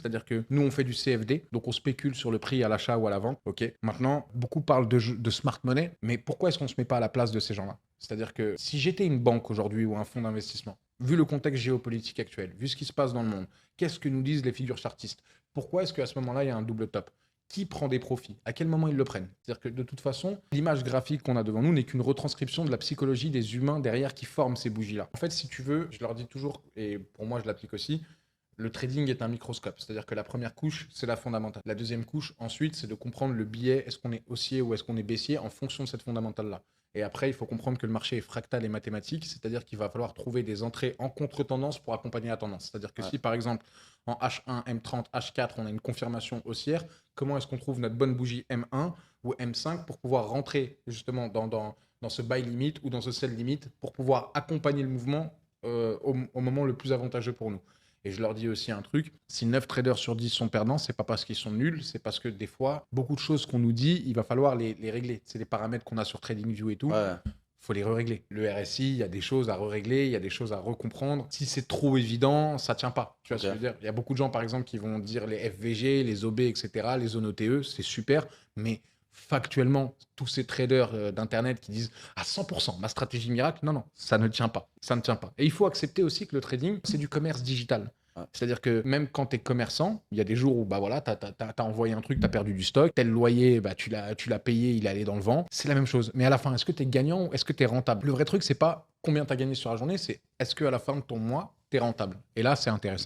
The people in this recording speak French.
C'est-à-dire que nous, on fait du CFD, donc on spécule sur le prix à l'achat ou à la vente. Ok. Maintenant, beaucoup parlent de smart money, mais pourquoi est-ce qu'on ne se met pas à la place de ces gens-là? C'est-à-dire que si j'étais une banque aujourd'hui ou un fonds d'investissement, vu le contexte géopolitique actuel, vu ce qui se passe dans le monde, qu'est-ce que nous disent les figures chartistes? Pourquoi est-ce qu'à ce moment-là, il y a un double top? Qui prend des profits? À quel moment ils le prennent? C'est-à-dire que de toute façon, l'image graphique qu'on a devant nous n'est qu'une retranscription de la psychologie des humains derrière qui forment ces bougies-là. En fait, si tu veux, je leur dis toujours, et pour moi je l'applique aussi, le trading est un microscope. C'est-à-dire que la première couche, c'est la fondamentale. La deuxième couche, ensuite, c'est de comprendre le biais, est-ce qu'on est haussier ou est-ce qu'on est baissier en fonction de cette fondamentale-là. Et après, il faut comprendre que le marché est fractal et mathématique, c'est-à-dire qu'il va falloir trouver des entrées en contre-tendance pour accompagner la tendance. C'est-à-dire que Ouais. si, par exemple, en H1, M30, H4, on a une confirmation haussière, comment est-ce qu'on trouve notre bonne bougie M1 ou M5 pour pouvoir rentrer justement dans ce buy limit ou dans ce sell limit pour pouvoir accompagner le mouvement au moment le plus avantageux pour nous. Et je leur dis aussi un truc, si 9 traders sur 10 sont perdants, c'est pas parce qu'ils sont nuls, c'est parce que des fois, beaucoup de choses qu'on nous dit, il va falloir les régler. C'est les paramètres qu'on a sur TradingView et tout, Ouais. faut les régler. Le RSI, il y a des choses à régler, il y a des choses à recomprendre. Si c'est trop évident, ça tient pas. Tu vois Ok. ce que je veux dire? Il y a beaucoup de gens, par exemple, qui vont dire les FVG, les OB, etc., les zones OTE, c'est super, mais factuellement, tous ces traders d'Internet qui disent à 100%, ma stratégie miracle, non, non, ça ne tient pas. Ça ne tient pas. Et il faut accepter aussi que le trading, c'est du commerce digital. Ouais. C'est-à-dire que même quand tu es commerçant, il y a des jours où bah voilà, tu as envoyé un truc, tu as perdu du stock, tel loyer, bah, tu l'as payé, il est allé dans le vent. C'est la même chose. Mais à la fin, est-ce que tu es gagnant ou est-ce que tu es rentable? Le vrai truc, c'est pas combien tu as gagné sur la journée, c'est est-ce qu'à la fin de ton mois, tu es rentable? Et là, c'est intéressant.